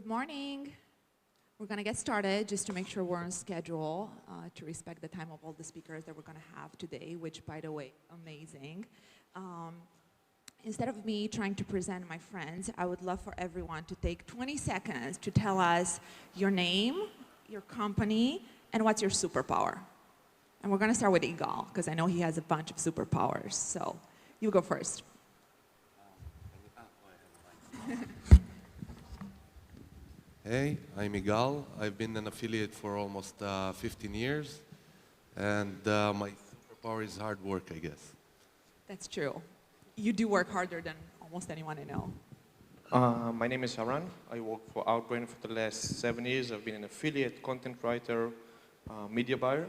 morning. We're going to get started just to make sure we're on schedule to respect the time of all the speakers that we're going to have today, which, by the way, amazing. Instead of me trying to present my friends, I would love for everyone to take 20 seconds to tell us your name, your company, and what's your superpower. And we're going to start with Igal, because I know he has a bunch of superpowers. So you go first. Hey, I'm Igal. I've been an affiliate for almost 15 years, and my superpower is hard work, I guess. That's true. You do work harder than almost anyone I know. My name is Oron. I work for Outbrain for the last 7 years. I've been an affiliate, content writer, media buyer.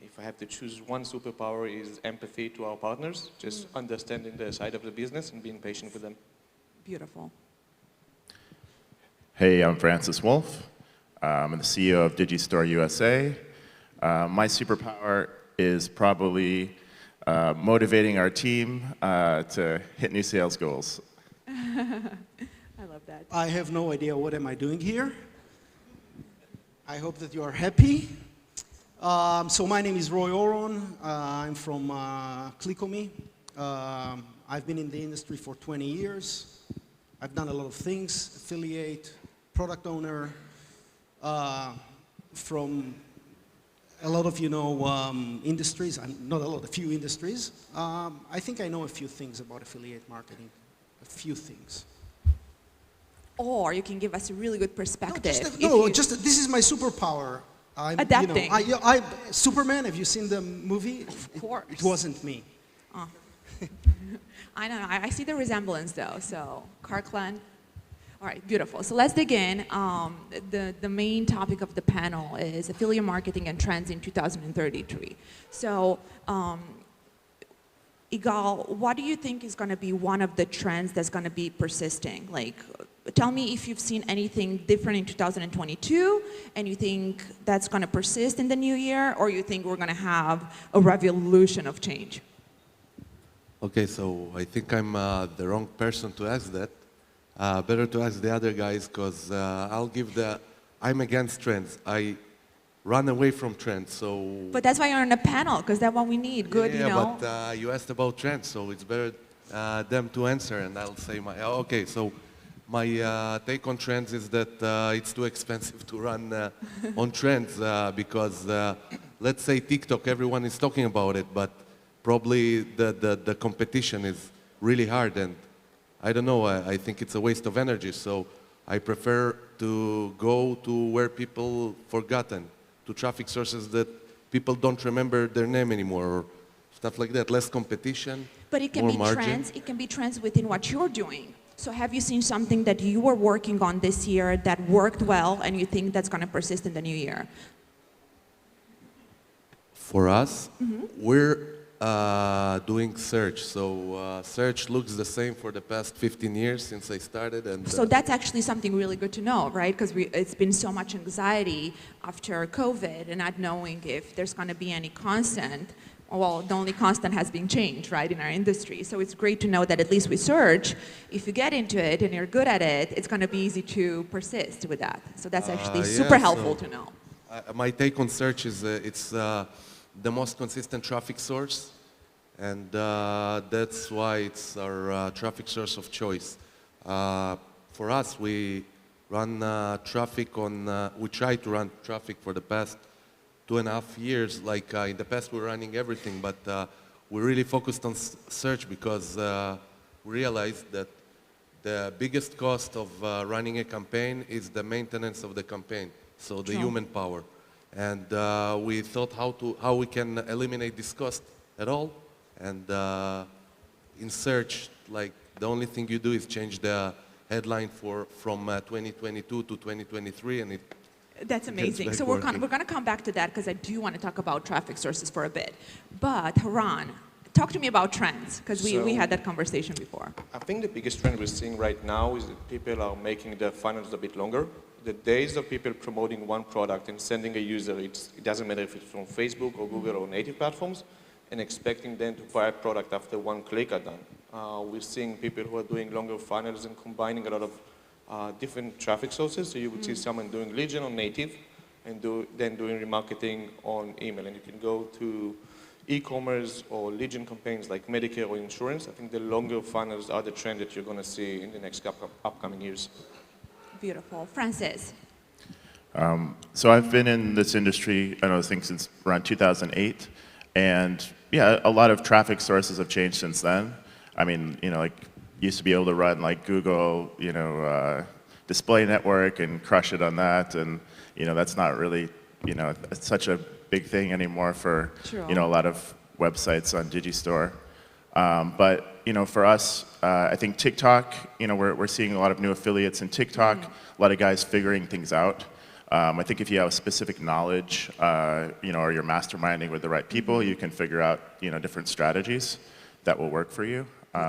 If I have to choose one superpower is empathy to our partners, just understanding their side of the business and being patient with them. Beautiful. Hey, I'm Francis Wolff. I'm the CEO of Digistore USA. My superpower is probably motivating our team to hit new sales goals. I love that. I have no idea what am I doing here. I hope that you are happy. So my name is Roy Oron. I'm from Clickomy. I've been in the industry for 20 years. I've done a lot of things, affiliate, product owner, from a lot of, industries, not a lot, a few industries. I think I know a few things about affiliate marketing, a few things. Or you can give us a really good perspective. This is my superpower. Adapting. Superman, have you seen the movie? Of course. It wasn't me. Oh. I don't know. I see the resemblance, though. So, Kirkland. All right, beautiful. So let's dig in. The main topic of the panel is affiliate marketing and trends in 2033. So, Igal, what do you think is going to be one of the trends that's going to be persisting? Like, tell me if you've seen anything different in 2022, and you think that's going to persist in the new year, or you think we're going to have a revolution of change? Okay, so I think I'm the wrong person to ask that. Better to ask the other guys, because I'm against trends. I run away from trends, so... But that's why you're on a panel, because that's what we need. Good, but you asked about trends, so it's better them to answer, and I'll say my... Okay, so my take on trends is that it's too expensive to run on trends, because let's say TikTok, everyone is talking about it, but probably the competition is really hard, and I don't know, I think it's a waste of energy, so I prefer to go to where people forgotten, to traffic sources that people don't remember their name anymore, or stuff like that, less competition, but it can more be margin. Trends, it can be trends within what you're doing. So have you seen something that you were working on this year that worked well, and you think that's going to persist in the new year? For us, we're doing search. So search looks the same for the past 15 years since I started. And so that's actually something really good to know, right? Because it's been so much anxiety after COVID and not knowing if there's going to be any constant. Well, the only constant has been change, right, in our industry. So it's great to know that at least with search, if you get into it and you're good at it, it's going to be easy to persist with that. So that's actually super helpful to know. My take on search is it's the most consistent traffic source, and that's why it's our traffic source of choice. For us, we run traffic on, we try to run traffic for the past 2.5 years. Like in the past, we're running everything, but we really focused on search because we realized that the biggest cost of running a campaign is the maintenance of the campaign, so the human power. And we thought how we can eliminate this cost at all. And in search, like the only thing you do is change the headline from 2022 to 2023, and that's amazing. So we're going to come back to that because I do want to talk about traffic sources for a bit. But Oron, talk to me about trends, because we had that conversation before. I think the biggest trend we're seeing right now is that people are making their funnels a bit longer. The days of people promoting one product and sending a user, it doesn't matter if it's from Facebook or Google or native platforms, and expecting them to buy a product after one click are done. We're seeing people who are doing longer funnels and combining a lot of different traffic sources. So you would see someone doing lead gen on native and then doing remarketing on email. And you can go to e-commerce or lead gen campaigns like Medicare or insurance. I think the longer funnels are the trend that you're going to see in the next couple of upcoming years. Beautiful. Francis. So I've been in this industry, I think since around 2008, and yeah, a lot of traffic sources have changed since then. I mean, like used to be able to run like Google, display network and crush it on that, and that's not really, it's such a big thing anymore for True. a lot of websites on Digistore. But for us, I think TikTok, we're seeing a lot of new affiliates in TikTok, a lot of guys figuring things out. I think if you have specific knowledge, or you're masterminding with the right people, you can figure out, different strategies that will work for you.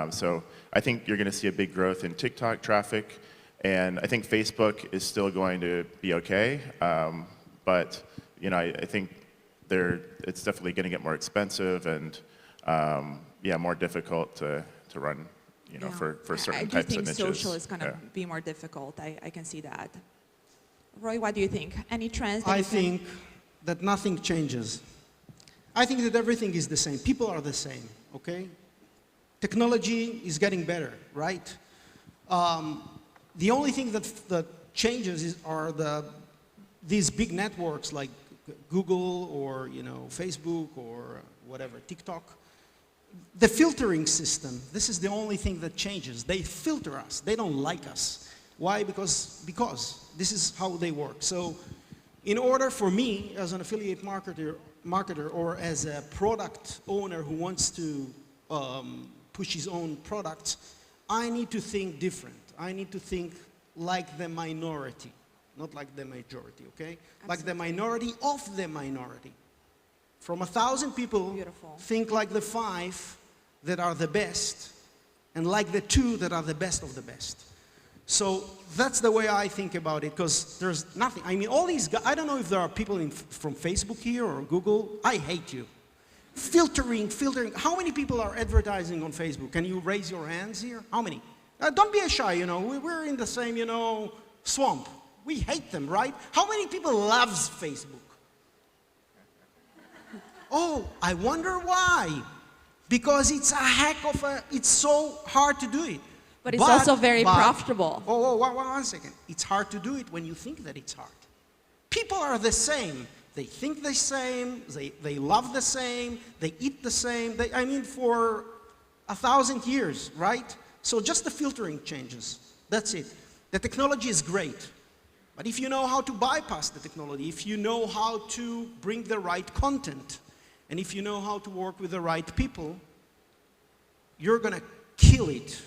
So I think you're going to see a big growth in TikTok traffic, and I think Facebook is still going to be okay. But I think it's definitely going to get more expensive and more difficult to run, for certain types of niches. I do think social is going to be more difficult. I can see that. Roy, what do you think? Any trends? I think that nothing changes. I think that everything is the same. People are the same, okay? Technology is getting better, right? The only thing that changes are these big networks like Google or Facebook or whatever, TikTok. The filtering system, this is the only thing that changes. They filter us. They don't like us. Why? Because this is how they work. So in order for me as an affiliate marketer or as a product owner who wants to push his own products, I need to think different. I need to think like the minority, not like the majority, okay? Absolutely. Like the minority of the minority. From 1,000 people, beautiful. Think like the 5 that are the best and like the 2 that are the best of the best. So that's the way I think about it, because there's nothing. I mean, all these guys, I don't know if there are people from Facebook here or Google. I hate you. Filtering. How many people are advertising on Facebook? Can you raise your hands here? How many? Don't be shy, we're in the same, swamp. We hate them, right? How many people loves Facebook? Oh, I wonder why. Because it's a heck of it's so hard to do it. But it's also very profitable. Oh, one second. It's hard to do it when you think that it's hard. People are the same. They think the same. They love the same. They eat the same. For 1,000 years, right? So just the filtering changes. That's it. The technology is great. But if you know how to bypass the technology, if you know how to bring the right content, and if you know how to work with the right people, you're going to kill it.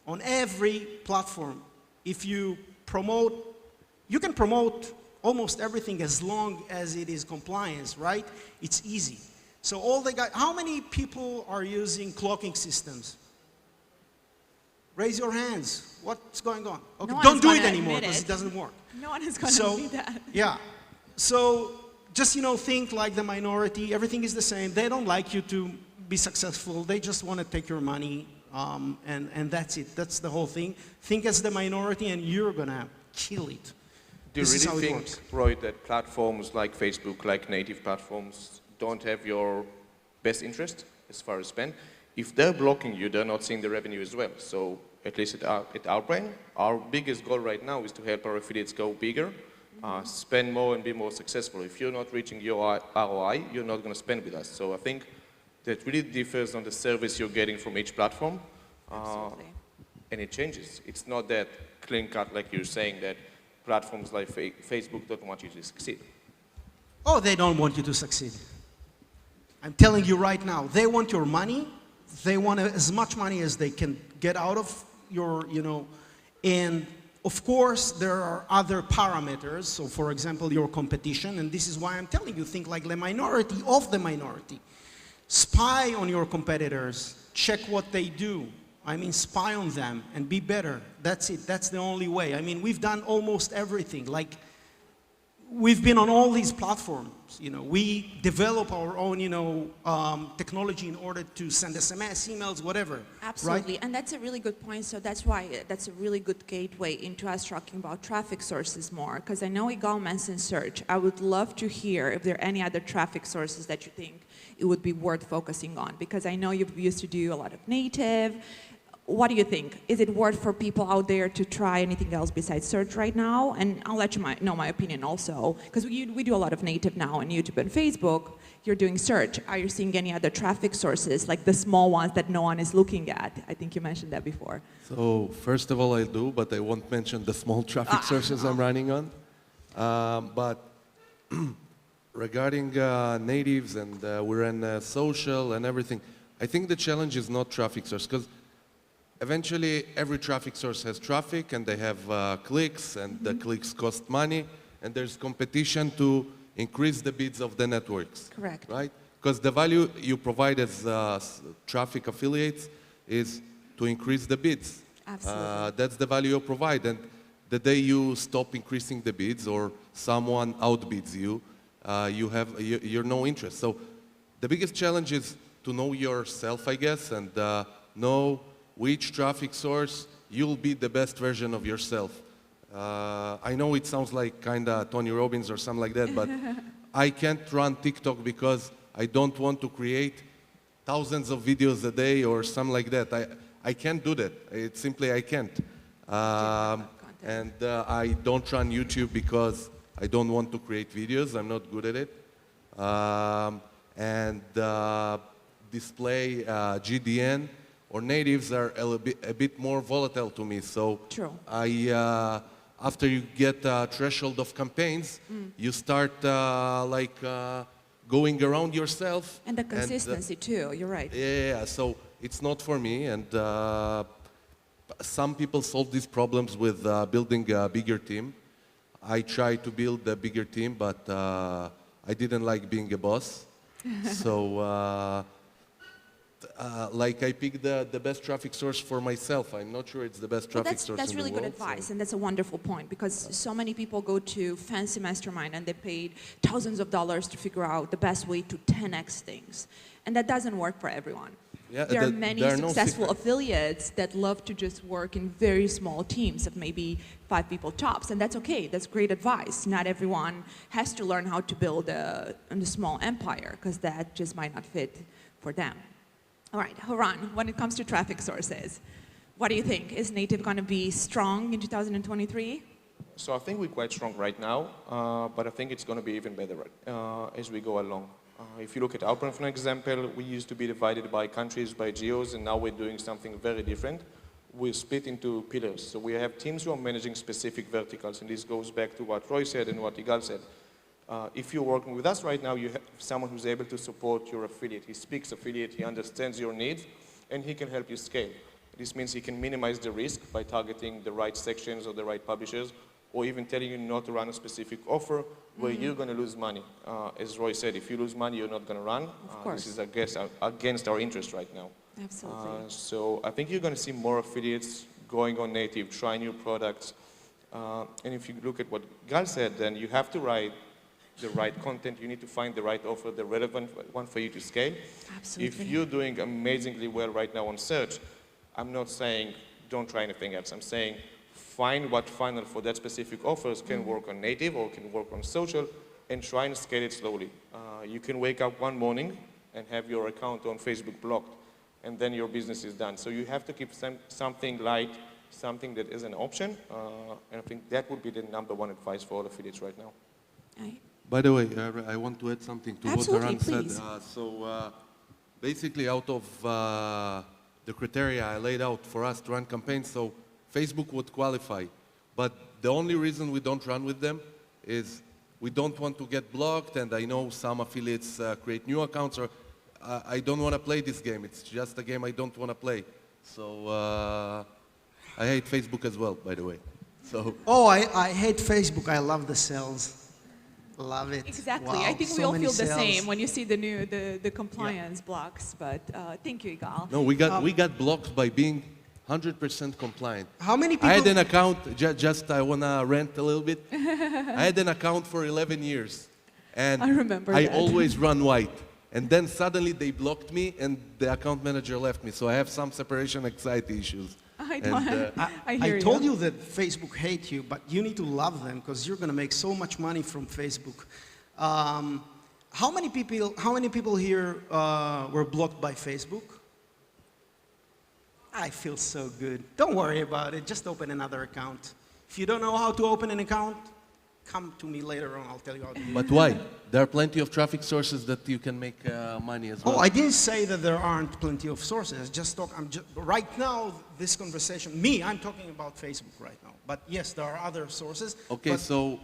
On every platform, if you can promote almost everything as long as it is compliance, right? It's easy. So how many people are using clocking systems? Raise your hands. What's going on? Okay, don't do it anymore because it doesn't work. No one is going to admit that. Yeah. So just, think like the minority. Everything is the same. They don't like you to be successful. They just want to take your money. And that's it. That's the whole thing. Think as the minority and you're going to kill it. Do you really think, Roy, that platforms like Facebook, like native platforms, don't have your best interest as far as spend? If they're blocking you, they're not seeing the revenue as well. So at least at Outbrain, our biggest goal right now is to help our affiliates go bigger, spend more and be more successful. If you're not reaching your ROI, you're not going to spend with us. So I think that really differs on the service you're getting from each platform. And it changes. It's not that clean cut like you're saying that platforms like Facebook don't want you to succeed. Oh, they don't want you to succeed. I'm telling you right now, they want your money. They want as much money as they can get out of your, and of course there are other parameters. So for example, your competition, and this is why I'm telling you, think like the minority of the minority. Spy on your competitors, check what they do. Spy on them and be better. That's it. That's the only way. We've done almost everything. Like, we've been on all these platforms. We develop our own, technology in order to send SMS, emails, whatever. Absolutely, right? and that's a really good point. So that's why that's a really good gateway into us talking about traffic sources more. Because I know Igal mentioned search. I would love to hear if there are any other traffic sources that you think it would be worth focusing on. Because I know you used to do a lot of native. What do you think? Is it worth for people out there to try anything else besides search right now? And I'll let you know my opinion also, because we do a lot of native now on YouTube and Facebook. You're doing search. Are you seeing any other traffic sources, like the small ones that no one is looking at? I think you mentioned that before. So first of all, I do, but I won't mention the small traffic sources I'm running on. But regarding natives and we're in social and everything, I think the challenge is not traffic source, because eventually, every traffic source has traffic, and they have clicks, and the clicks cost money, and there's competition to increase the bids of the networks. Correct. Right? Because the value you provide as traffic affiliates is to increase the bids. Absolutely. That's the value you provide, and the day you stop increasing the bids or someone outbids you, you're no interest. So the biggest challenge is to know yourself, I guess, and know which traffic source you'll be the best version of yourself. I know it sounds like kind of Tony Robbins or something like that, but I can't run TikTok because I don't want to create thousands of videos a day or something like that. I can't do that. It's simply I can't. And I don't run YouTube because I don't want to create videos. I'm not good at it. And display GDN or natives are a bit more volatile to me. So True. After you get a threshold of campaigns, you start going around yourself. And the consistency too, you're right. Yeah, so it's not for me. And some people solve these problems with building a bigger team. I tried to build a bigger team, but I didn't like being a boss. So I picked the best traffic source for myself. I'm not sure it's the best traffic source that's in really the world. good advice, So. and that's a wonderful point, because so many people go to fancy mastermind and they paid thousands of dollars to figure out the best way to 10x things. And that doesn't work for everyone. Yeah, there are many there are successful no affiliates that love to just work in very small teams of maybe 5 people tops, and that's okay. That's great advice. Not everyone has to learn how to build a small empire, because that just might not fit for them. All right, Oron, when it comes to traffic sources, what do you think? Is native going to be strong in 2023? So I think we're quite strong right now, but I think it's going to be even better as we go along. If you look at Oron, for example, we used to be divided by countries, by geos, and now we're doing something very different. We're split into pillars. So we have teams who are managing specific verticals, and this goes back to what Roy said and what Igal said. If you're working with us right now, you have someone who's able to support your affiliate. He speaks affiliate, he understands your needs, and he can help you scale. This means he can minimize the risk by targeting the right sections or the right publishers, or even telling you not to run a specific offer where you're going to lose money. As Roy said, if you lose money, you're not going to run. Of course. This is against our interest right now. Absolutely. So I think you're going to see more affiliates going on native, try new products. And if you look at what Gal said, then you have to write the right content. You need to find the right offer, the relevant one for you to scale. Absolutely. If you're doing amazingly well right now on search, I'm not saying don't try anything else. I'm saying find what funnel for that specific offers can work on native or can work on social, and try and scale it slowly. You can wake up one morning and have your account on Facebook blocked, and then your business is done. So you have to keep something light, something that is an option, and I think that would be the #1 advice for all affiliates right now. By the way, I want to add something to Absolutely, what Oron please. said. Basically, out of the criteria I laid out for us to run campaigns, so Facebook would qualify. But the only reason we don't run with them is we don't want to get blocked, and I know some affiliates create new accounts, or I don't want to play this game. It's just a game I don't want to play. So I hate Facebook as well, by the way. So. Oh, I hate Facebook. I love the sales. Love it. Exactly. Wow, I think we so all many feel the sales. same when you see the compliance blocks. But thank you, Igal. No, we got blocked by being 100% compliant. How many people? I had an account, I want to rant a little bit. I had an account for 11 years. And I remember I that. always run white. And then suddenly they blocked me and the account manager left me. So I have some separation anxiety issues. I I told you that Facebook hates you, but you need to love them because you're going to make so much money from Facebook. How many people here were blocked by Facebook? I feel so good. Don't worry about it. Just open another account. If you don't know how to open an account, come to me later on. I'll tell you how to do it. But why? There are plenty of traffic sources that you can make money as well. Oh, I didn't say that there aren't plenty of sources. Right now, this conversation, I'm talking about Facebook right now. But yes, there are other sources. Okay, so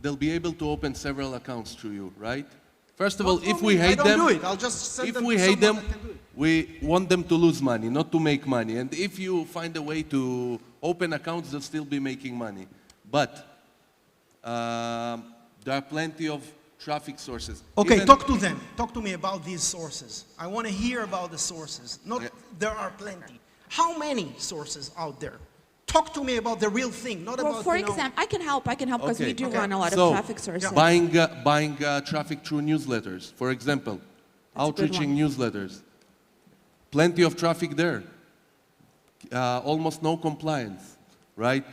they'll be able to open several accounts through you, right? First of all, if we hate them, do it. I'll just send if them we to hate someone them, that can do it. we want them to lose money, not to make money. And if you find a way to open accounts, they'll still be making money. But there are plenty of traffic sources. Okay, talk to them. Talk to me about these sources. I want to hear about the sources. There are plenty. How many sources out there? Talk to me about the real thing, not Well, about, for example, I can help because we do run a lot of traffic sources. Buying traffic through newsletters, for example, outreaching newsletters. Plenty of traffic there. Almost no compliance, right?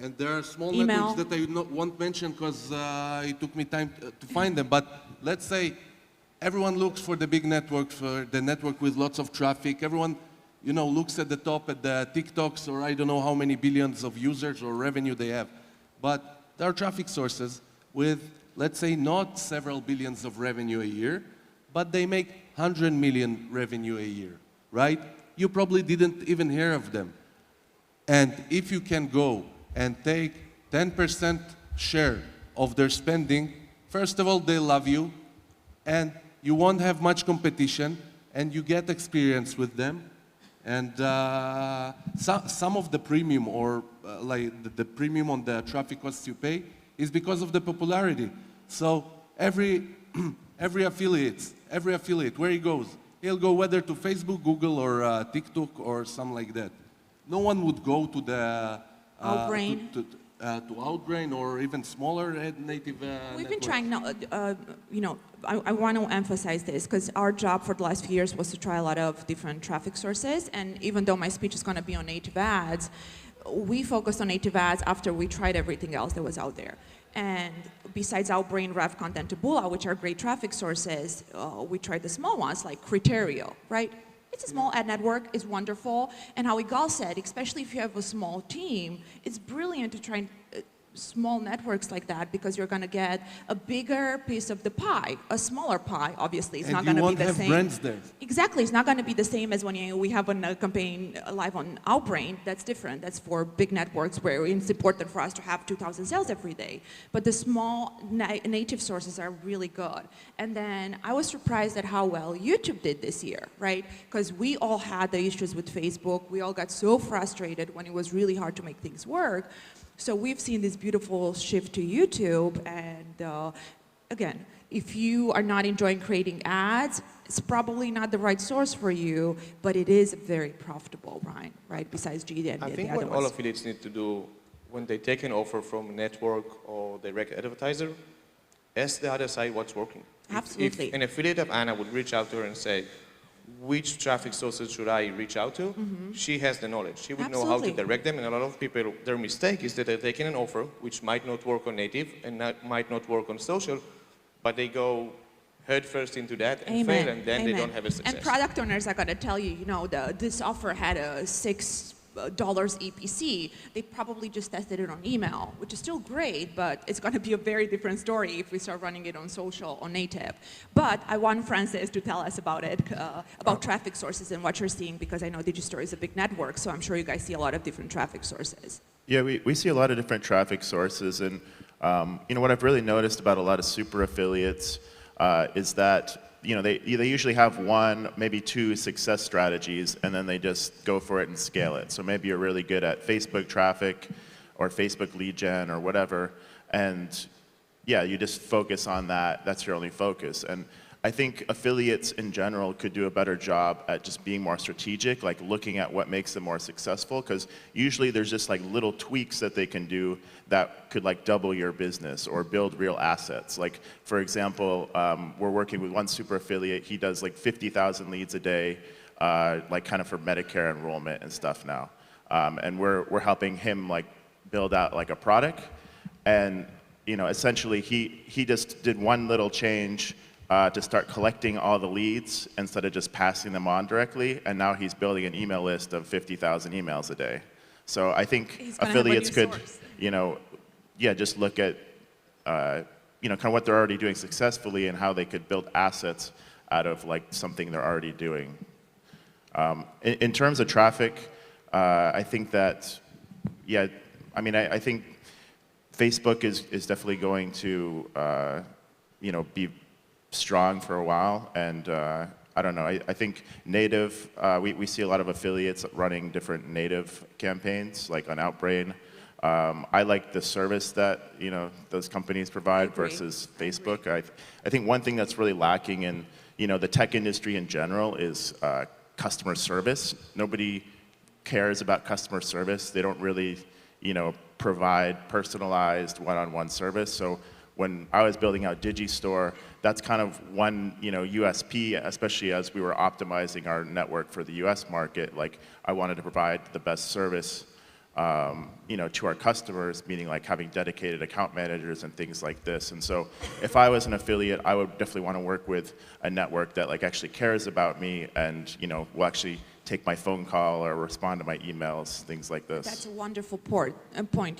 And there are small networks that I won't mention because it took me time to find them. But let's say everyone looks for the big network, for the network with lots of traffic. Everyone, looks at the top at the TikToks or I don't know how many billions of users or revenue they have. But there are traffic sources with, let's say, not several billions of revenue a year, but they make 100 million revenue a year, right? You probably didn't even hear of them. And if you can go and take 10% share of their spending, first of all, they love you, and you won't have much competition, and you get experience with them. And some of the premium, or like the premium on the traffic costs you pay, is because of the popularity. So every affiliate, where he goes, he'll go whether to Facebook, Google, or TikTok, or something like that. No one would go to the Outbrain. To Outbrain or even smaller native We've been networks. trying now, I want to emphasize this because our job for the last few years was to try a lot of different traffic sources, and even though my speech is going to be on native ads, we focused on native ads after we tried everything else that was out there. And besides Outbrain, Rev Content, Taboola, which are great traffic sources, we tried the small ones like Criterio, right? It's a small ad network, it's wonderful, and how Igal said, especially if you have a small team, it's brilliant to try small networks like that because you're going to get a bigger piece of the pie. A smaller pie, obviously, it's not going to be the same. And you won't have brands there. Exactly, it's not going to be the same as when we have a campaign live on Outbrain. That's different. That's for big networks where it's important for us to have 2,000 sales every day. But the small native sources are really good. And then I was surprised at how well YouTube did this year, right? Because we all had the issues with Facebook. We all got so frustrated when it was really hard to make things work. So we've seen this beautiful shift to YouTube, and again, if you are not enjoying creating ads, it's probably not the right source for you, but it is very profitable, Ryan, right? Besides Gita and I the think other what all ones. affiliates need to do when they take an offer from a network or direct advertiser, ask the other side what's working. Absolutely. If an affiliate of Anna would reach out to her and say, which traffic sources should I reach out to? She has the knowledge. She would know how to Absolutely. direct them, and a lot of people, their mistake is that they're taking an offer which might not work on native and might not work on social, but they go head first into that and fail, and then they don't have a success. And product owners are going to tell you, this offer had a $6 EPC. They probably just tested it on email, which is still great, but it's going to be a very different story if we start running it on social or native. But I want Francis to tell us about it, about traffic sources and what you're seeing, because I know Digistore is a big network, so I'm sure you guys see a lot of different traffic sources. Yeah, we see a lot of different traffic sources, and what I've really noticed about a lot of super affiliates is that they usually have one, maybe two success strategies, and then they just go for it and scale it. So maybe you're really good at Facebook traffic or Facebook lead gen or whatever, and yeah, you just focus on that. That's your only focus. And I think affiliates in general could do a better job at just being more strategic, like looking at what makes them more successful, because usually there's just like little tweaks that they can do that could like double your business or build real assets. Like, for example, we're working with one super affiliate. He does like 50,000 leads a day, like kind of for Medicare enrollment and stuff now. And we're helping him like build out like a product. And essentially he just did one little change to start collecting all the leads instead of just passing them on directly, and now he's building an email list of 50,000 emails a day. So I think affiliates could, just look at, kind of what they're already doing successfully and how they could build assets out of like something they're already doing. In terms of traffic, I think that, I think Facebook is definitely going to, be strong for a while, and I don't know, I think native, we see a lot of affiliates running different native campaigns, like on Outbrain. I like the service that, those companies provide versus Facebook. I think one thing that's really lacking in, the tech industry in general is customer service. Nobody cares about customer service. They don't really, provide personalized one-on-one service. So when I was building out Digistore, that's kind of one, USP, especially as we were optimizing our network for the US market. Like, I wanted to provide the best service, to our customers, meaning like having dedicated account managers and things like this. And so if I was an affiliate, I would definitely want to work with a network that like actually cares about me and, will actually take my phone call or respond to my emails, things like this. That's a wonderful point.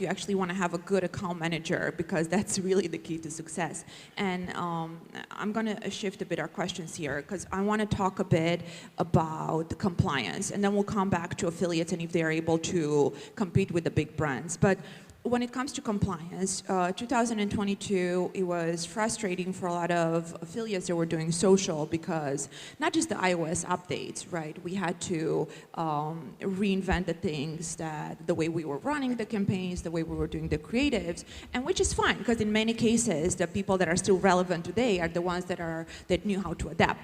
You actually want to have a good account manager, because that's really the key to success. And I'm going to shift a bit our questions here, because I want to talk a bit about the compliance, and then we'll come back to affiliates and if they're able to compete with the big brands. But when it comes to compliance, 2022, it was frustrating for a lot of affiliates that were doing social, because not just the iOS updates, right? We had to reinvent the things, the way we were running the campaigns, the way we were doing the creatives, and which is fine, because in many cases, the people that are still relevant today are the ones that knew how to adapt.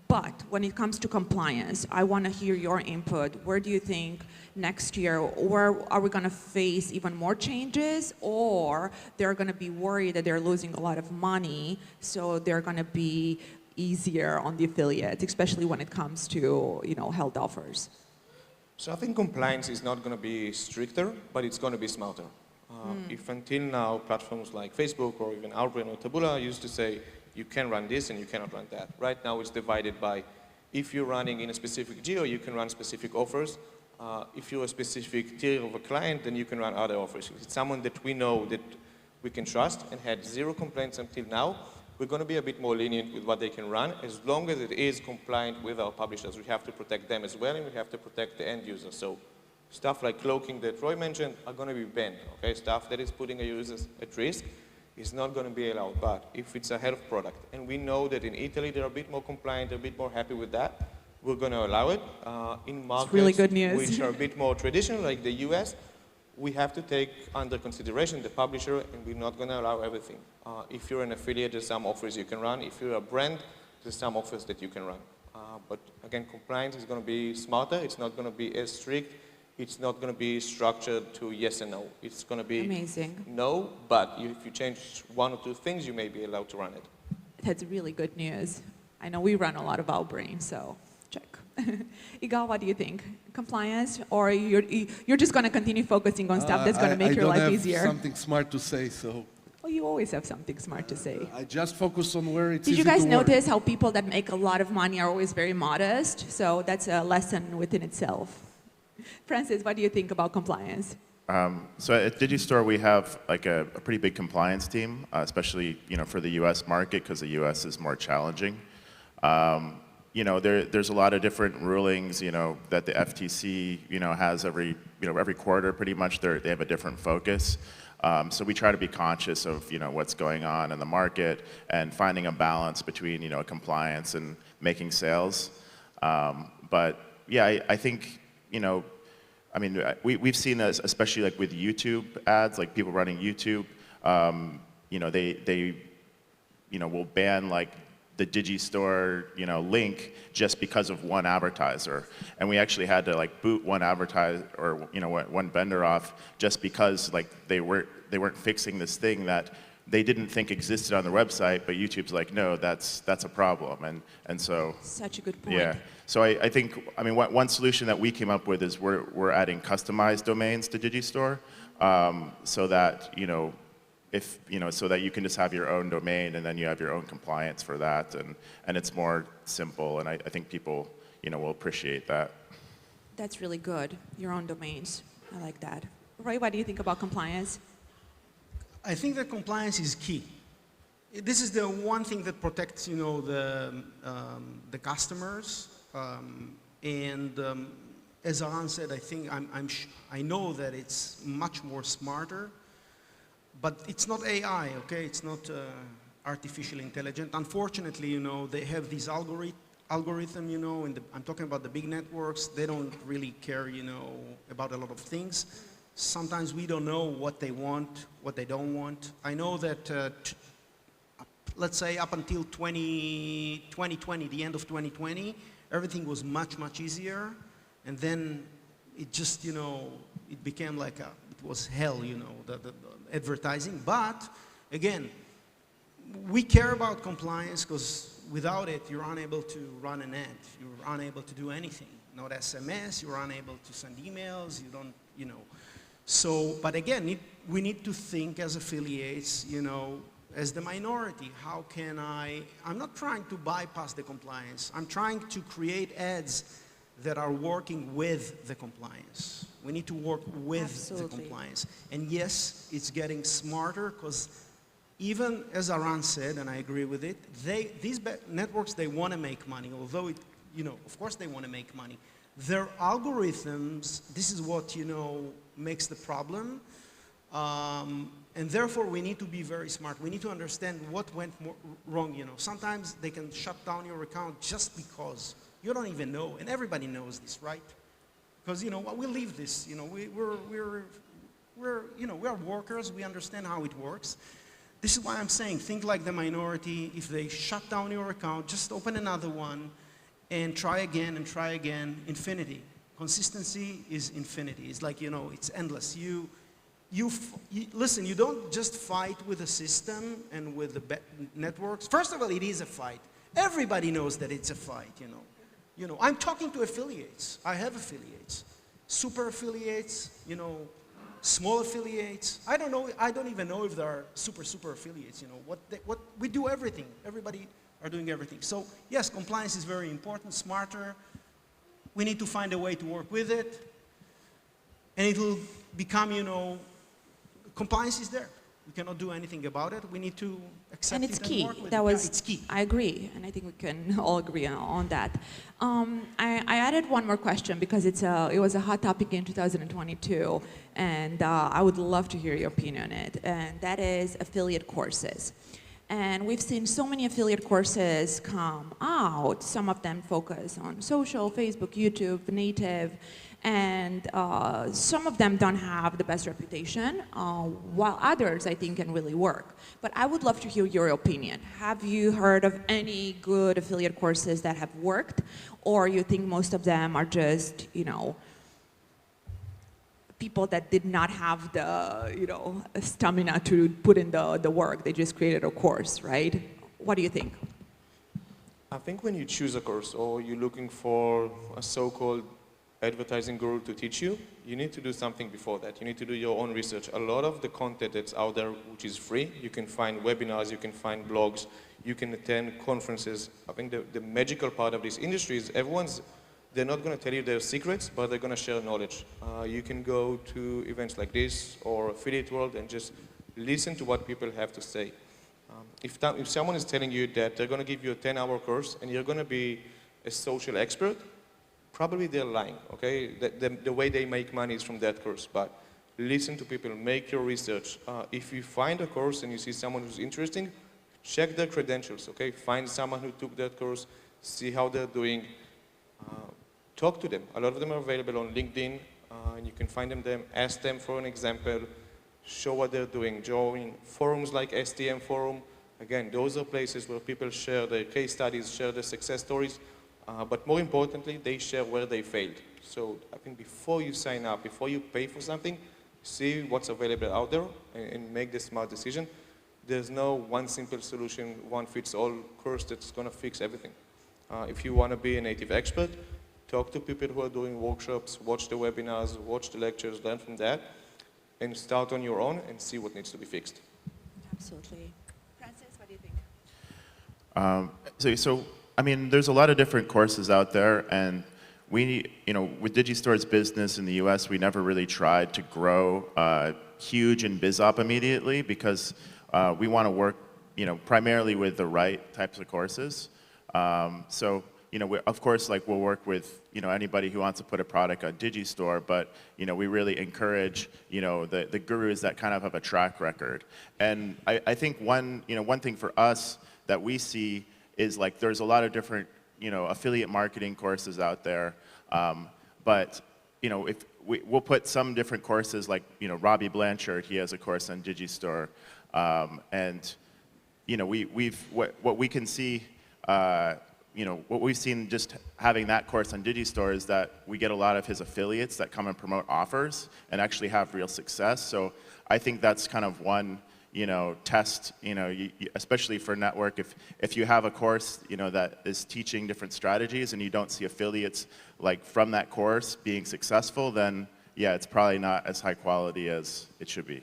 But when it comes to compliance, I want to hear your input. Where do you think next year, or are we going to face even more changes, or they're going to be worried that they're losing a lot of money, so they're going to be easier on the affiliates, especially when it comes to health offers? So I think compliance is not going to be stricter, but it's going to be smarter. If until now platforms like Facebook or even Outbrain or Taboola used to say, you can run this and you cannot run that. Right now it's divided by, if you're running in a specific geo, you can run specific offers. If you're a specific tier of a client, then you can run other offers. If it's someone that we know that we can trust and had zero complaints until now, we're going to be a bit more lenient with what they can run, as long as it is compliant with our publishers. We have to protect them as well, and we have to protect the end user. So stuff like cloaking that Roy mentioned are going to be banned. Okay? Stuff that is putting a user at risk is not going to be allowed. But if it's a health product, and we know that in Italy they're a bit more compliant, they're a bit more happy with that, we're going to allow it. In markets really good news. which are a bit more traditional, like the US, we have to take under consideration the publisher, and we're not going to allow everything. If you're an affiliate, there's some offers you can run. If you're a brand, there's some offers that you can run. But again, compliance is going to be smarter. It's not going to be as strict. It's not going to be structured to yes and no. It's going to be amazing. No, but if you change one or two things, you may be allowed to run it. That's really good news. I know we run a lot of Outbrain, so check. Igal, what do you think? Compliance, or you're just going to continue focusing on stuff that's going to make your life easier? I don't have something smart to say, so. Well, you always have something smart to say. I just focus on where it's Did easy you guys to work. notice how people that make a lot of money are always very modest? So that's a lesson within itself. Francis, what do you think about compliance? So at Digistore, we have like a pretty big compliance team, especially for the U.S. market, because the U.S. is more challenging. There's a lot of different rulings, that the FTC, has every quarter. Pretty much, they have a different focus. So we try to be conscious of what's going on in the market and finding a balance between compliance and making sales. But yeah, I think we've seen this, especially like with YouTube ads, like people running YouTube. They will ban like the Digistore, link just because of one advertiser, and we actually had to like boot one advertiser or one vendor off just because like they weren't fixing this thing that they didn't think existed on their website, but YouTube's like, no, that's a problem, and so. Such a good point. Yeah. So I think one solution that we came up with is we're adding customized domains to Digistore, so that so that you can just have your own domain and then you have your own compliance for that, and it's more simple, and I think people will appreciate that. That's really good. Your own domains. I like that. Roy, what do you think about compliance? I think that compliance is key. This is the one thing that protects, the customers. As Oron said, I think I know that it's much more smarter, but it's not AI, okay? It's not artificial intelligence. Unfortunately, they have these algorithm, I'm talking about the big networks. They don't really care, about a lot of things. Sometimes we don't know what they want, what they don't want. I know that, let's say up until 2020, the end of 2020, everything was much, much easier. And then it just, it became like it was hell, the advertising. But again, we care about compliance because without it, you're unable to run an ad. You're unable to do anything. Not SMS, you're unable to send emails, you don't, So, but again, we need to think as affiliates, as the minority. How can I'm not trying to bypass the compliance. I'm trying to create ads that are working with the compliance. We need to work with the compliance. And yes, it's getting smarter because even as Oron said, and I agree with it, these networks, they want to make money, although of course they want to make money. Their algorithms, this is what, makes the problem. And therefore, we need to be very smart. We need to understand what went wrong, Sometimes they can shut down your account just because. You don't even know, and everybody knows this, right? Because, we live this, we're workers, we understand how it works. This is why I'm saying, think like the minority. If they shut down your account, just open another one and try again and try again. Infinity. Consistency is infinity. It's like, it's endless. Listen, you don't just fight with the system and with the networks. First of all, it is a fight. Everybody knows that it's a fight, I'm talking to affiliates. I have affiliates. Super affiliates, small affiliates. I don't even know if there are super affiliates, what we do everything. Everybody are doing everything. So yes, compliance is very important, smarter. We need to find a way to work with it. And it will become, compliance is there. We cannot do anything about it. We need to accept it and work with it. It's key. I agree, and I think we can all agree on that. I added one more question because it was a hot topic in 2022, and I would love to hear your opinion on it, and that is affiliate courses. And we've seen so many affiliate courses come out. Some of them focus on social, Facebook, YouTube, native, and some of them don't have the best reputation, while others, I think, can really work. But I would love to hear your opinion. Have you heard of any good affiliate courses that have worked, or you think most of them are just, people that did not have the, stamina to put in the work? They just created a course, right? What do you think? I think when you choose a course or you're looking for a so-called advertising guru to teach you, you need to do something before that. You need to do your own research. A lot of the content that's out there, which is free, you can find webinars, you can find blogs, you can attend conferences. I think the magical part of this industry is they're not going to tell you their secrets, but they're going to share knowledge. You can go to events like this or Affiliate World and just listen to what people have to say. If someone is telling you that they're going to give you a 10-hour course and you're going to be a social expert, probably they're lying, okay? The way they make money is from that course, but listen to people, make your research. If you find a course and you see someone who's interesting, check their credentials, okay? Find someone who took that course, see how they're doing. Talk to them. A lot of them are available on LinkedIn, and you can find them there, ask them for an example, show what they're doing, join forums like STM Forum. Again, those are places where people share their case studies, share their success stories, but more importantly, they share where they failed. So I think before you sign up, before you pay for something, see what's available out there and make the smart decision. There's no one simple solution, one fits all course that's going to fix everything. If you want to be a native expert, talk to people who are doing workshops, watch the webinars, watch the lectures, learn from that, and start on your own and see what needs to be fixed. Absolutely. Francis, what do you think? I mean, there's a lot of different courses out there, and we, with Digistore's business in the US, we never really tried to grow huge in BizOp immediately because we want to work, primarily with the right types of courses. Of course, we'll work with, anybody who wants to put a product on Digistore, but, we really encourage, the gurus that kind of have a track record. And I think one thing for us that we see is there's a lot of different, affiliate marketing courses out there. But, if we'll put some different courses Robbie Blanchard, he has a course on Digistore. What we can see, what we've seen just having that course on Digistore is that we get a lot of his affiliates that come and promote offers and actually have real success. So I think that's kind of one, test, especially for network. If you have a course, that is teaching different strategies and you don't see affiliates from that course being successful, then yeah, it's probably not as high quality as it should be.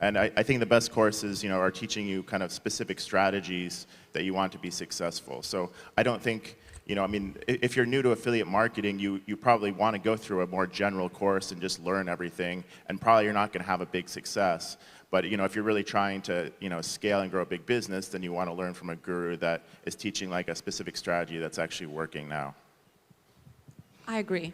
And I think the best courses, are teaching you kind of specific strategies that you want to be successful. So I don't think, if you're new to affiliate marketing, you probably want to go through a more general course and just learn everything, and probably you're not going to have a big success. But if you're really trying to scale and grow a big business, then you want to learn from a guru that is teaching a specific strategy that's actually working now. I agree.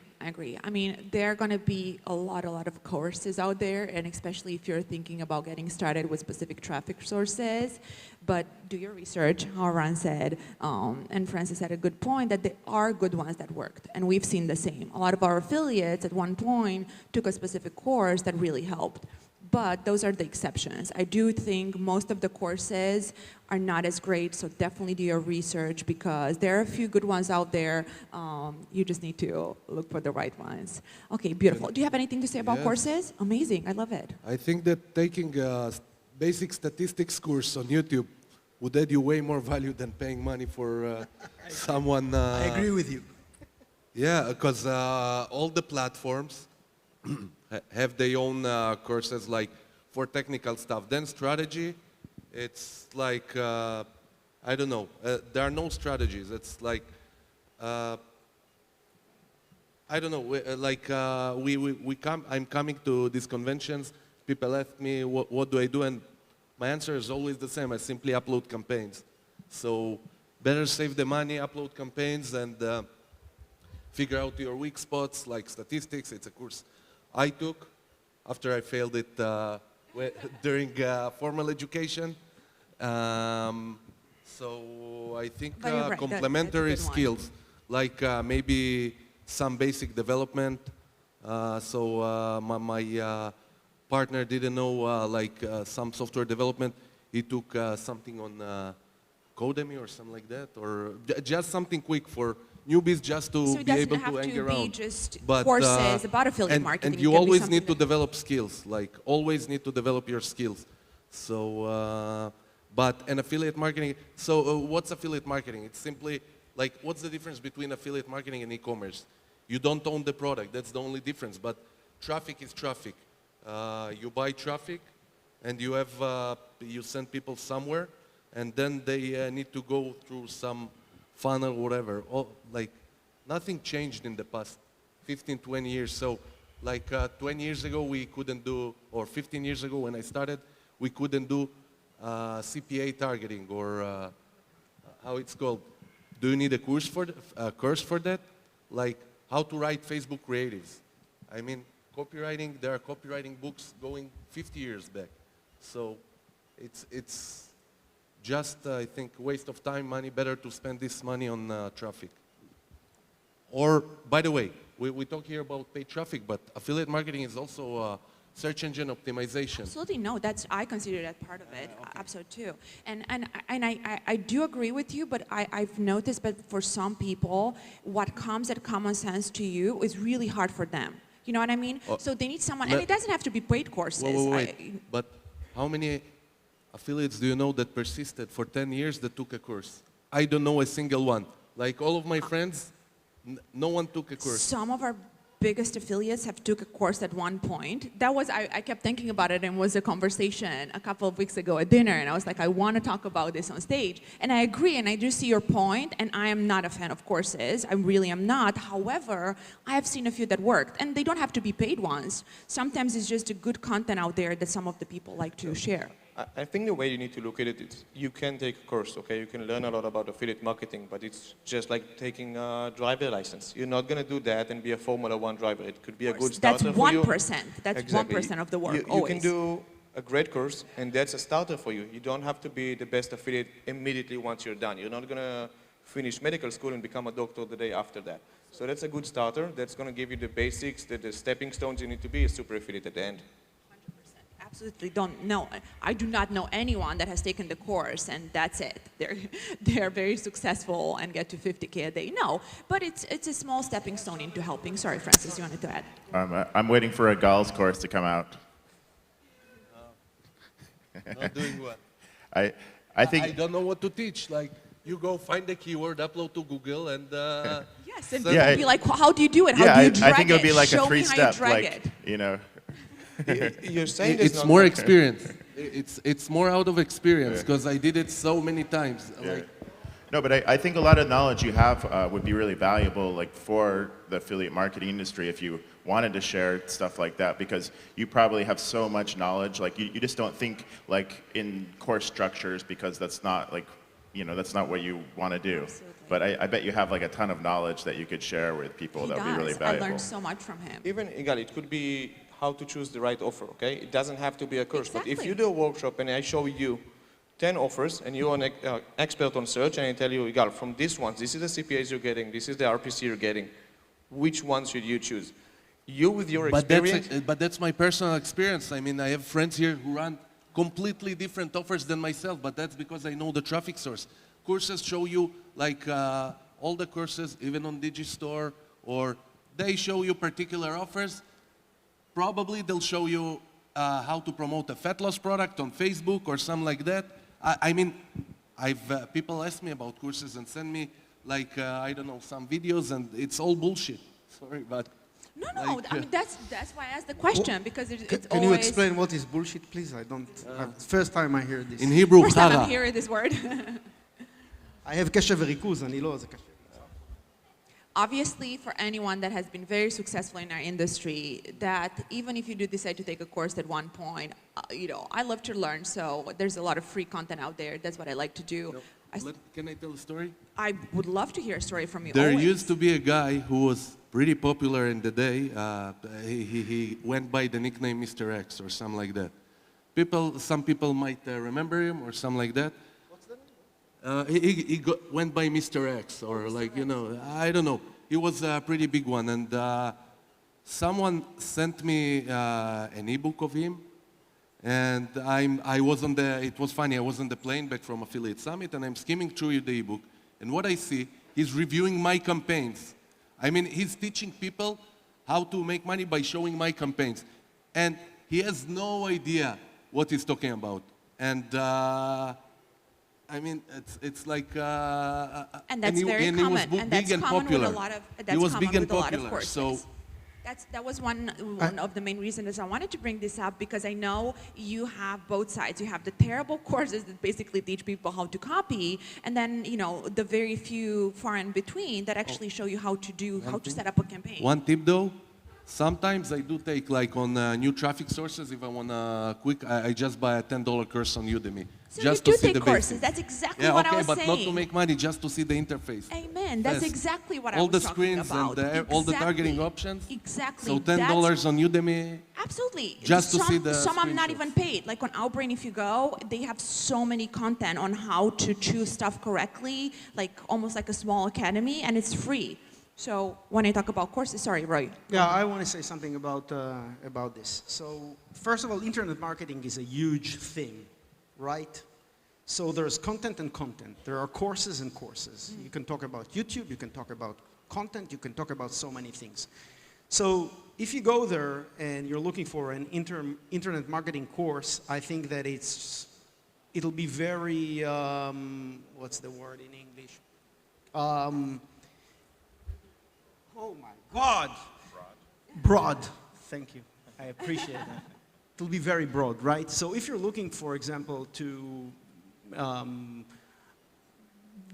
I mean, there are going to be a lot of courses out there, and especially if you're thinking about getting started with specific traffic sources. But do your research, how Oron said, and Francis had a good point, that there are good ones that worked, and we've seen the same. A lot of our affiliates at one point took a specific course that really helped. But those are the exceptions. I do think most of the courses are not as great, so definitely do your research because there are a few good ones out there. You just need to look for the right ones. Okay, beautiful. Do you have anything to say about courses? Amazing, I love it. I think that taking a basic statistics course on YouTube would add you way more value than paying money for someone. I agree with you. Yeah, because all the platforms have their own courses for technical stuff. Then strategy, it's I don't know, there are no strategies. It's I don't know, I'm coming to these conventions, people ask me what do I do, and my answer is always the same. I simply upload campaigns. So better save the money, upload campaigns, and figure out your weak spots like statistics. It's a course I took after I failed it during formal education. So I think Right, complementary skills, maybe some basic development. My partner didn't know some software development. He took something on Codemy or something like that, or just something quick for newbies, just to be able to hang around. Just courses about affiliate marketing. And you always need to develop skills, always need to develop your skills. So, but an affiliate marketing, so what's affiliate marketing? It's simply what's the difference between affiliate marketing and e-commerce? You don't own the product, that's the only difference, but traffic is traffic. You buy traffic and you have, you send people somewhere, and then they need to go through some funnel, whatever. Nothing changed in the past 15, 20 years. So 20 years ago we couldn't do, or 15 years ago when I started, we couldn't do CPA targeting, or how it's called. Do you need a course for that? How to write Facebook creatives. I mean, copywriting, there are copywriting books going 50 years back. So it's just, I think, waste of time, money. Better to spend this money on traffic. Or, by the way, we talk here about paid traffic, but affiliate marketing is also search engine optimization. Absolutely, no, I consider that part of it, absolutely too. And I do agree with you, but I've noticed that for some people, what comes at common sense to you is really hard for them. You know what I mean? So they need someone, and it doesn't have to be paid courses. Wait. But how many affiliates do you know that persisted for 10 years that took a course? I don't know a single one. Like all of my friends, no one took a course. Some of our biggest affiliates have took a course at one point. That was, I kept thinking about it, and was a conversation a couple of weeks ago at dinner, and I was like, I want to talk about this on stage. And I agree, and I do see your point, and I am not a fan of courses. I really am not. However, I have seen a few that worked, and they don't have to be paid ones. Sometimes it's just a good content out there that some of the people like to share. I think the way you need to look at it is you can take a course, okay? You can learn a lot about affiliate marketing, but it's just like taking a driver license. You're not going to do that and be a Formula One driver. It could be a good starter for you. That's 1%. That's Exactly. 1% of the work, you can do a great course, and that's a starter for you. You don't have to be the best affiliate immediately once you're done. You're not going to finish medical school and become a doctor the day after that. So that's a good starter. That's going to give you the basics, the stepping stones you need to be a super affiliate at the end. Absolutely don't know. I do not know anyone that has taken the course and that's it. They're very successful and get to 50K a day. No, but it's a small stepping stone into helping. Sorry, Francis, you wanted to add? I'm waiting for Igal's course to come out. Not doing what? I think I don't know what to teach. Like, you go find a keyword, upload to Google, and yes, and people be like, how do you do it? How yeah, do you drag it? I think it would be like Show a three-step, like, you know. You're saying it's more experience. It's more out of experience because I did it so many times. Yeah. Like, No, but I think a lot of knowledge you have would be really valuable, like for the affiliate marketing industry, if you wanted to share stuff like that, because you probably have so much knowledge. Like you just don't think like in course structures, because that's not like, you know, that's not what you want to do. Absolutely. But I bet you have like a ton of knowledge that you could share with people that would be really valuable. I learned so much from him. Even, Igal, it could be how to choose the right offer, okay? It doesn't have to be a course. Exactly. But if you do a workshop and I show you 10 offers and you're an expert on search and I tell you, Igal, from these ones, this is the CPAs you're getting, this is the RPC you're getting, which one should you choose? You with your experience... But that's my personal experience. I mean, I have friends here who run completely different offers than myself, but that's because I know the traffic source. Courses show you, like, all the courses, even on Digistore, or they show you particular offers. Probably they'll show you how to promote a fat loss product on Facebook or something like that. I mean, people ask me about courses and send me, like, I don't know, some videos, and it's all bullshit. Sorry, but... No, like, I mean, that's why I asked the question, because it's Can always... you explain what is bullshit, please? I don't... first time I hear this. In Hebrew, First time I'm chara. hearing this word. I have קשב וריכוז, אני לא... זה קשה. Obviously, for anyone that has been very successful in our industry, that even if you do decide to take a course at one point, you know, I love to learn, so there's a lot of free content out there. That's what I like to do. Can I tell a story? I would love to hear a story from you. There always. used to be a guy who was pretty popular in the day. He went by the nickname Mr. X or something like that. Some people might remember him or something like that. He went by Mr. X, or like, you know, I don't know. He was a pretty big one, and someone sent me an ebook of him, and I was on the, it was funny, I was on the plane back from Affiliate Summit, and I'm skimming through the ebook, and what I see, he's reviewing my campaigns. I mean, he's teaching people how to make money by showing my campaigns, and he has no idea what he's talking about. And I mean, it's like, and that's very and common, he was and big that's and common popular. with a lot of. That's He was common big and with a lot of popular. courses. So that was one of the main reasons I wanted to bring this up, because I know you have both sides. You have the terrible courses that basically teach people how to copy, and then, you know, the very few far in between that actually show you how to set up a campaign. One tip though, sometimes I do take, like on new traffic sources, if I want to quick, I just buy a $10 course on Udemy. So just you do to see take the courses. basics. That's exactly Yeah, what okay, I was but saying. not to make money, just to see the interface. Amen. That's Yes. exactly what I All was the talking screens about. and all the targeting Exactly. options. Exactly. So $10 on Udemy. Absolutely. Just to see the Some I'm not screenshots. even paid. Like on Outbrain, if you go, they have so many content on how to choose stuff correctly, like almost like a small academy, and it's free. So when I talk about courses, sorry, Roy. Yeah, I want to say something about this. So first of all, internet marketing is a huge thing, right? So there's content and content. There are courses and courses. You can talk about YouTube, you can talk about content, you can talk about so many things. So if you go there and you're looking for an internet marketing course, I think that it'll be very, what's the word in English? Oh my God. Broad. Thank you. I appreciate that. It'll be very broad, right? So if you're looking, for example, to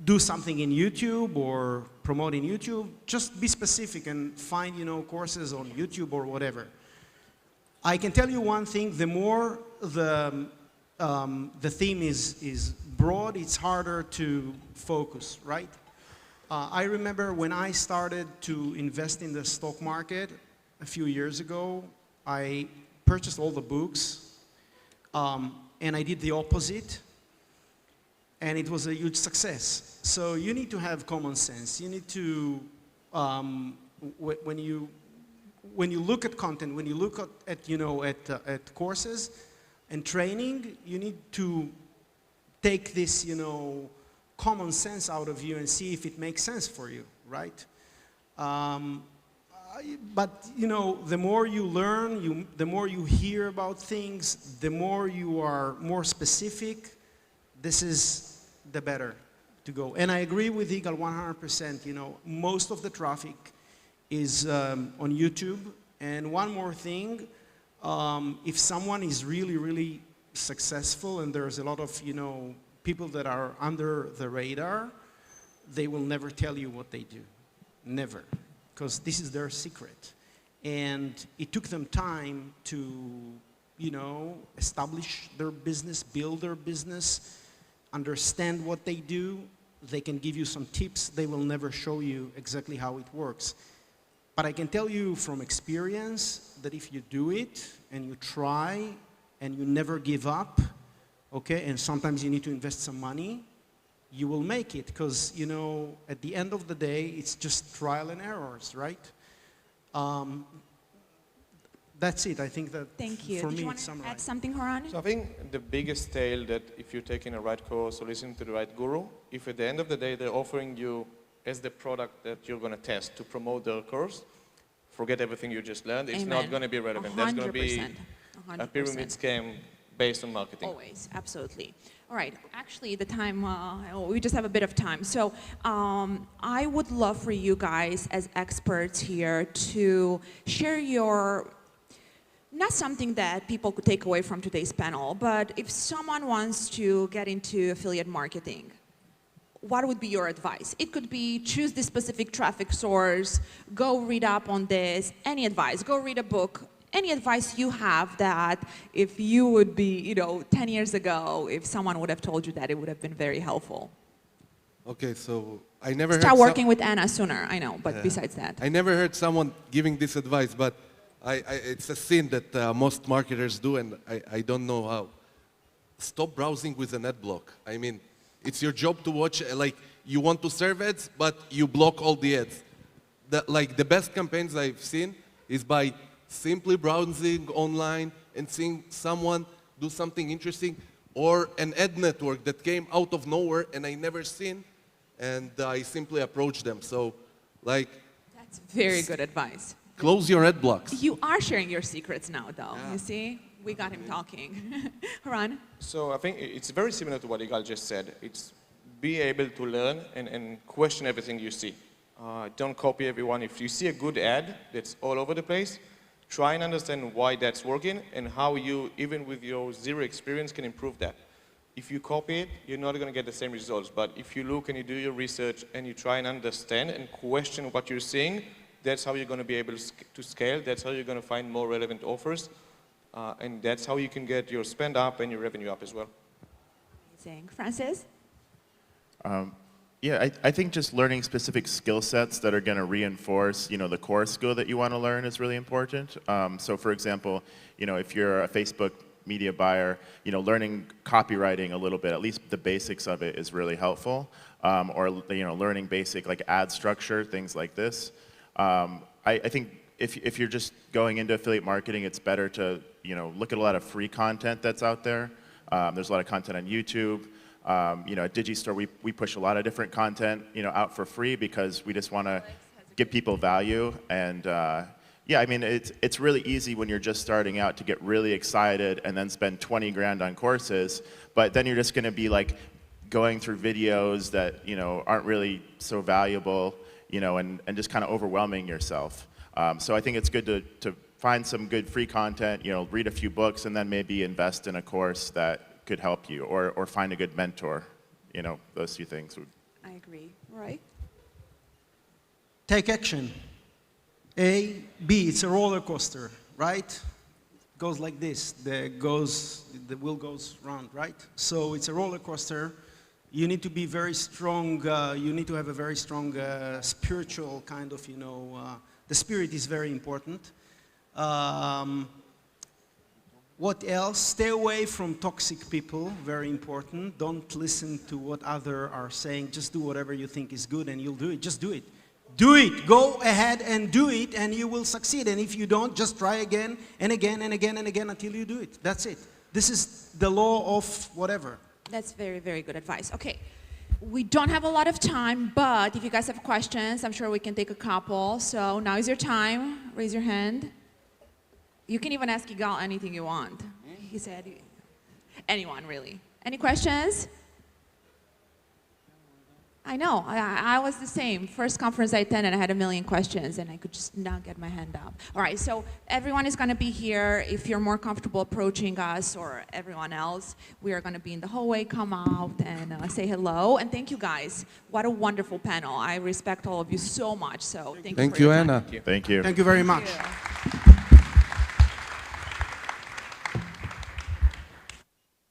do something in YouTube or promote in YouTube, just be specific and find, courses on YouTube or whatever. I can tell you one thing, the more the theme is broad, it's harder to focus, right? I remember when I started to invest in the stock market a few years ago, I purchased all the books, and I did the opposite, and it was a huge success. So you need to have common sense. You need to, when you look at content, when you look at courses and training, you need to take this, common sense out of you and see if it makes sense for you, right? But, the more you learn, the more you hear about things, the more you are more specific, this is the better to go. And I agree with Igal 100%, most of the traffic is on YouTube. And one more thing, if someone is really, really successful and there's a lot of, people that are under the radar, they will never tell you what they do. Never. Because this is their secret. And it took them time to, establish their business, build their business, understand what they do. They can give you some tips. They will never show you exactly how it works. But I can tell you from experience that if you do it and you try and you never give up, okay, and sometimes you need to invest some money, you will make it, because, at the end of the day, it's just trial and errors, right? That's it. I think that Thank you. for Did me you it want to summarizes. add something, Oron? So I think the biggest tale that if you're taking a right course or listening to the right guru, if at the end of the day they're offering you as the product that you're going to test to promote their course, forget everything you just learned. It's not going to be relevant. That's going to be a pyramid scheme based on marketing. Always, absolutely. All right, actually the time, we just have a bit of time. So I would love for you guys as experts here to share your, not something that people could take away from today's panel, but if someone wants to get into affiliate marketing, what would be your advice? It could be choose this specific traffic source, go read up on this, any advice, go read a book. Any advice you have that if you would be, 10 years ago, if someone would have told you that, it would have been very helpful? Okay, so I never Start working with Anna sooner, I know, but besides that. I never heard someone giving this advice, but it's a sin that most marketers do, and I don't know how. Stop browsing with an ad block. I mean, it's your job to watch, you want to serve ads, but you block all the ads. The best campaigns I've seen is by simply browsing online and seeing someone do something interesting, or an ad network that came out of nowhere and I never seen, and I simply approached them. So, that's very good advice. Close your ad blocks. You are sharing your secrets now, though. Yeah. You see, we got him talking. Oron? So I think it's very similar to what Igal just said. It's be able to learn and question everything you see. Don't copy everyone. If you see a good ad that's all over the place, try and understand why that's working and how you, even with your zero experience, can improve that. If you copy it, you're not going to get the same results. But if you look and you do your research and you try and understand and question what you're seeing, that's how you're going to be able to scale. That's how you're going to find more relevant offers. And that's how you can get your spend up and your revenue up as well. Amazing. Francis? Yeah, I think just learning specific skill sets that are going to reinforce, the core skill that you want to learn is really important. So for example, if you're a Facebook media buyer, learning copywriting a little bit, at least the basics of it is really helpful. Or learning basic like ad structure, things like this. I think if you're just going into affiliate marketing, it's better to look at a lot of free content that's out there. There's a lot of content on YouTube. At Digistore, we push a lot of different content out for free because we just want to give people value. And yeah, I mean, it's really easy when you're just starting out to get really excited and then spend 20 grand on courses, but then you're just going to be like going through videos that aren't really so valuable, and just kind of overwhelming yourself. So I think it's good to find some good free content, read a few books, and then maybe invest in a course that could help you, or find a good mentor. Those two things would. I agree. Right. Take action. A, B, it's a roller coaster, right? It goes like this, the wheel goes round, right? So it's a roller coaster. You need to be very strong, you need to have a very strong spiritual kind of, the spirit is very important. What else? Stay away from toxic people, very important. Don't listen to what others are saying. Just do whatever you think is good and you'll do it. Just do it. Do it. Go ahead and do it and you will succeed. And if you don't, just try again and again and again and again until you do it. That's it. This is the law of whatever. That's very, very good advice. Okay, we don't have a lot of time, but if you guys have questions, I'm sure we can take a couple. So now is your time. Raise your hand. You can even ask Igal anything you want. He said, anyone really. Any questions? I know, I was the same. First conference I attended, I had 1 million questions and I could just not get my hand up. All right, so everyone is gonna be here. If you're more comfortable approaching us or everyone else, we are gonna be in the hallway, come out and say hello. And thank you guys. What a wonderful panel. I respect all of you so much, so thank you for your time. Anna. Thank you. Thank you very much. Thank you.